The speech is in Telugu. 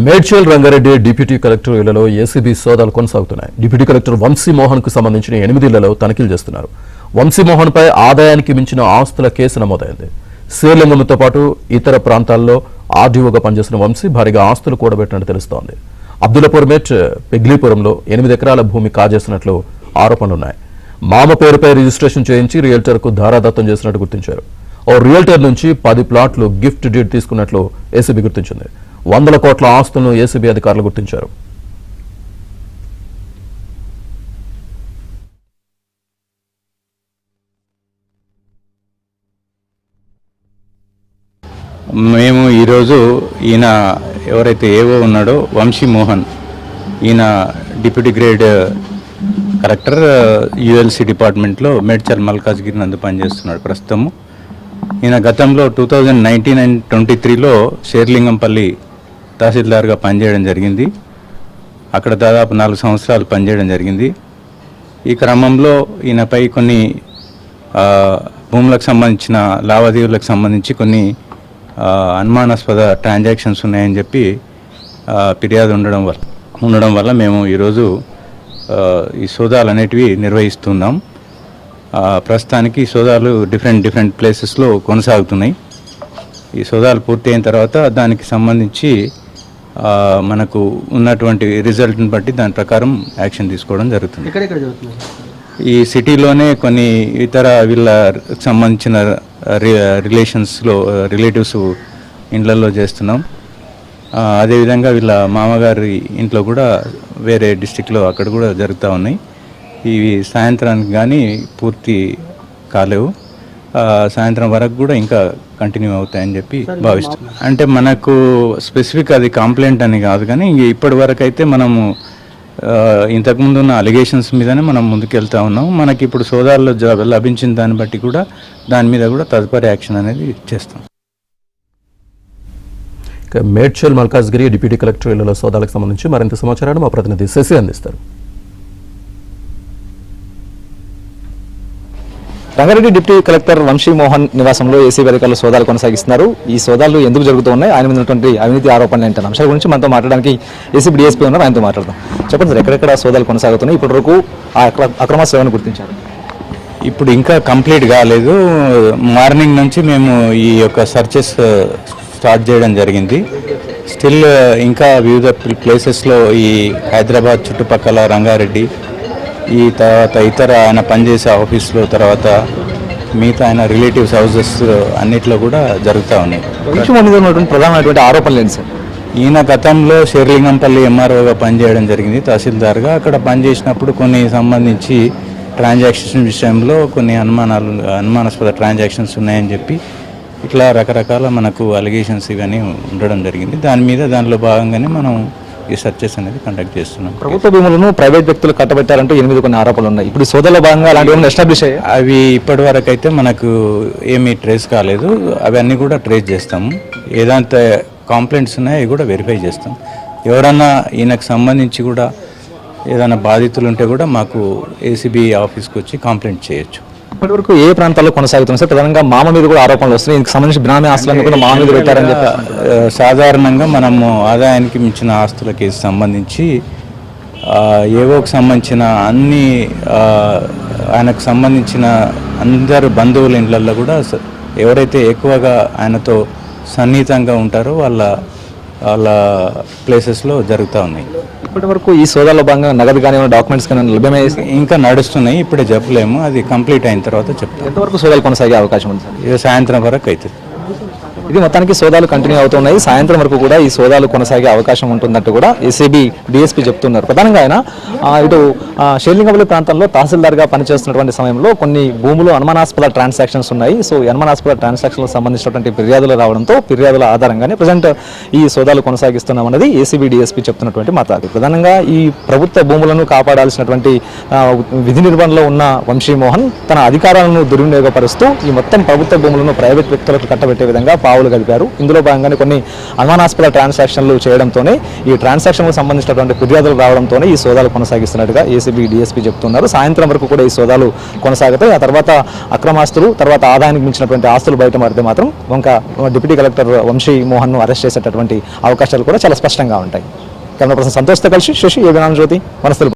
మేడ్చల్ రంగారెడ్డి డిప్యూటీ కలెక్టర్ ఇళ్లలో ఏసీబీ సోదాలు కొనసాగుతున్నాయి. డిప్యూటీ కలెక్టర్ వంశీమోహన్ కు సంబంధించిన 8 ఇళ్లలో తనిఖీలు చేస్తున్నారు. వంశీమోహన్ పై ఆదాయానికి మించిన ఆస్తుల కేసు నమోదైంది. శ్రీలింగంతో పాటు ఇతర ప్రాంతాల్లో ఆర్డీఓగా పనిచేసిన వంశీ భారీగా ఆస్తులు కూడబెట్టినట్టు తెలుస్తోంది. అబ్దుల్లాపూర్ మెట్ పెగ్లీపురంలో 8 ఎకరాల భూమి కాజేసినట్లు ఆరోపణలున్నాయి. మామ పేరుపై రిజిస్ట్రేషన్ చేయించి రియల్టర్కు ధారాదత్తం చేసినట్టు గుర్తించారు. ఓ రియల్టర్ నుంచి 10 ప్లాట్లు గిఫ్ట్ డీడ్ తీసుకున్నట్లు ఏసీబీ గుర్తించింది. 100 కోట్ల ఆస్తులను ఏసీబీ అధికారులు గుర్తించారు. మేము ఈరోజు ఈయన ఎవరైతే ఏవో ఉన్నాడో వంశీమోహన్, ఈయన డిప్యూటీ గ్రేడ్ కలెక్టర్ యుఎల్సి డిపార్ట్మెంట్లో మేడ్చల్ మల్కాజ్గిరి నందు పనిచేస్తున్నాడు ప్రస్తుతము. ఈయన గతంలో 2019 అండ్ 23లో షేర్లింగంపల్లి తహసీల్దార్గా పనిచేయడం జరిగింది. అక్కడ దాదాపు 4 సంవత్సరాలు పనిచేయడం జరిగింది. ఈ క్రమంలో ఈయనపై కొన్ని భూములకు సంబంధించిన లావాదేవీలకు సంబంధించి కొన్ని అనుమానాస్పద ట్రాన్సాక్షన్స్ ఉన్నాయని చెప్పి ఫిర్యాదు ఉండడం వల్ల మేము ఈరోజు ఈ సోదాలు అనేటివి నిర్వహిస్తున్నాం. ప్రస్తుతానికి ఈ సోదాలు డిఫరెంట్ ప్లేసెస్లో కొనసాగుతున్నాయి. ఈ సోదాలు పూర్తి అయిన తర్వాత దానికి సంబంధించి మనకు ఉన్నటువంటి రిజల్ట్ని బట్టి దాని ప్రకారం యాక్షన్ తీసుకోవడం జరుగుతుంది. ఈ సిటీలోనే కొన్ని ఇతర వీళ్ళ సంబంధించిన రిలేటివ్స్ ఇండ్లలో చేస్తున్నాం. అదేవిధంగా వీళ్ళ మామగారి ఇంట్లో కూడా వేరే డిస్టిక్లో అక్కడ కూడా జరుగుతూ ఉన్నాయి. ఇవి సాయంత్రానికి కానీ పూర్తి కాలేవు. సాయంత్రం వరకు కూడా ఇంకా కంటిన్యూ అవుతాయని చెప్పి భావిస్తాం. అంటే మనకు స్పెసిఫిక్ అది కంప్లైంట్ అని కాదు, కానీ ఇప్పటి వరకు అయితే మనము ఇంతకుముందు ఉన్న అలిగేషన్స్ మీదనే మనం ముందుకెళ్తా ఉన్నాం. మనకి ఇప్పుడు సోదాల్లో లభించిన దాన్ని బట్టి కూడా దాని మీద కూడా తదుపరి యాక్షన్ అనేది చేస్తాం. మేడ్చల్ మల్కాజ్గిరి డిప్యూటీ కలెక్టర్ ఇళ్లలో సోదాలకు సంబంధించి మరింత సమాచారాన్ని మా ప్రతినిధి శశి అందిస్తారు. రంగారెడ్డి డిప్యూటీ కలెక్టర్ వంశీమోహన్ నివాసంలో ఏసీబీ అధికారులు సోదాలు కొనసాగిస్తున్నారు. ఈ సోదాలు ఎందుకు జరుగుతున్నాయి, ఆయన మీద ఉన్నటువంటి అవినీతి ఆరోపణలు ఏంటన్న అంశాల గురించి మనతో మాట్లాడడానికి ఏసీబీ డిఎస్పీ ఉన్నారు, ఆయనతో మాట్లాడదాం. చెప్పండి సార్, ఎక్కడెక్కడ సోదాలు కొనసాగుతున్నాయి, ఇప్పటి వరకు ఆ అక్రమ సేవను గుర్తించారు? ఇప్పుడు ఇంకా కంప్లీట్ కాలేదు. మార్నింగ్ నుంచి మేము ఈ యొక్క సర్చెస్ స్టార్ట్ చేయడం జరిగింది. స్టిల్ ఇంకా వివిధ ప్లేసెస్లో ఈ హైదరాబాద్ చుట్టుపక్కల రంగారెడ్డి, ఈ తర్వాత ఇతర ఆయన పనిచేసే ఆఫీసులో, తర్వాత మిగతా ఆయన రిలేటివ్స్ హౌసెస్ అన్నిట్లో కూడా జరుగుతూ ఉన్నాయి. ప్రధానమైనటువంటి ఆరోపణలు ఏంటి సార్? ఈయన గతంలో షేర్లింగంపల్లి ఎంఆర్ఓగా పనిచేయడం జరిగింది తహసీల్దార్గా. అక్కడ పనిచేసినప్పుడు కొన్ని సంబంధించి ట్రాన్సాక్షన్ విషయంలో కొన్ని అనుమానాస్పద ట్రాన్సాక్షన్స్ ఉన్నాయని చెప్పి ఇట్లా రకరకాల మనకు అలిగేషన్స్ ఇవన్నీ ఉండడం జరిగింది. దానిలో భాగంగానే మనం ఈ సర్చెస్ అనేది కండక్ట్ చేస్తున్నాం. ప్రభుత్వ భూములను ప్రైవేట్ వ్యక్తులు కట్టబెట్టారంటూ 8 కొన్ని ఆరోపణలు ఉన్నాయి. ఇప్పుడు సోదాలో భాగంగా అలాంటివి ఎస్టాబ్లిష్ అయ్యాయి. అవి ఇప్పటి వరకు అయితే మనకు ఏమీ ట్రేస్ కాలేదు. అవన్నీ కూడా ట్రేస్ చేస్తాము. ఏదంతా కంప్లైంట్స్ ఉన్నాయో అవి కూడా వెరిఫై చేస్తాం. ఎవరన్నా ఈయనకు సంబంధించి కూడా ఏదైనా బాధితులు ఉంటే కూడా మాకు ఏసీబీ ఆఫీస్కి వచ్చి కంప్లైంట్ చేయొచ్చు. ఇప్పటివరకు ఏ ప్రాంతాల్లో కొనసాగుతుంది సార్? ప్రధానంగా మామ మీద కూడా ఆరోపణలు వస్తున్నాయి. దీనికి సంబంధించి బినామీ ఆస్తులను కూడా మామ మీద పెట్టారని చెప్పి సాధారణంగా మనము ఆదాయానికి మించిన ఆస్తులకి సంబంధించి ఏవోకి సంబంధించిన అన్ని ఆయనకు సంబంధించిన అందరు బంధువుల ఇళ్లలో కూడా ఎవరైతే ఎక్కువగా ఆయనతో సన్నిహితంగా ఉంటారో వాళ్ళ ప్లేసెస్లో జరుగుతూ ఉన్నాయి. ఇప్పటి వరకు ఈ సోదాలో భాగంగా నగదు కానీ డాక్యుమెంట్స్ కానీ లభ్యమయ్యాయి? ఇంకా నడుస్తున్నాయి, ఇప్పుడే చెప్పలేము. అది కంప్లీట్ అయిన తర్వాత చెప్తాం. ఎంతవరకు సోదాలు కొనసాగే అవకాశం ఉంది సార్? ఇది సాయంత్రం వరకు అవుతుంది. ఇది మొత్తానికి సోదాలు కంటిన్యూ అవుతున్నాయి. సాయంత్రం వరకు కూడా ఈ సోదాలు కొనసాగే అవకాశం ఉంటున్నట్టు కూడా ఏసీబీ డిఎస్పీ చెప్తున్నారు. ప్రధానంగా ఆయన ఇటు షేర్లింగంపల్లి ప్రాంతంలో తహసీల్దార్గా పనిచేస్తున్నటువంటి సమయంలో కొన్ని భూములు అనుమానాస్పద ట్రాన్సాక్షన్స్ ఉన్నాయి. సో అనుమానాస్పద ట్రాన్సాక్షన్లకు సంబంధించినటువంటి ఫిర్యాదులు రావడంతో ఫిర్యాదుల ఆధారంగానే ప్రజెంట్ ఈ సోదాలు కొనసాగిస్తున్నామన్నది ఏసీబీ డిఎస్పీ చెప్తున్నటువంటి మాట. ప్రధానంగా ఈ ప్రభుత్వ భూములను కాపాడాల్సినటువంటి విధి నిర్వహణలో ఉన్న వంశీమోహన్ తన అధికారాలను దుర్వినియోగపరుస్తూ ఈ మొత్తం ప్రభుత్వ భూములను ప్రైవేట్ వ్యక్తులకు కట్టబెట్టే విధంగా రావులు గడిపారు. ఇందులో భాగంగానే కొన్ని అనుమానాస్పద ట్రాన్సాక్షన్లు చేయడంతోనే ఈ ట్రాన్సాక్షన్లకు సంబంధించినటువంటి ఫిర్యాదులు రావడంతోనే ఈ సోదాలు కొనసాగిస్తున్నట్టుగా ఏసీబీ డీఎస్పీ చెప్తున్నారు. సాయంత్రం వరకు కూడా ఈ సోదాలు కొనసాగుతాయి. ఆ తర్వాత అక్రమాస్తులు, తర్వాత ఆదాయానికి మించినటువంటి ఆస్తులు బయట పడితే మాత్రం ఇంకా డిప్యూటీ కలెక్టర్ వంశీ మోహన్ను అరెస్ట్ చేసేటటువంటి అవకాశాలు కూడా చాలా స్పష్టంగా ఉంటాయి. కెమెరా పర్సన్ సంతోష్తో కలిసి శశి, ఏబీ జ్యోతి, వనస్థలి.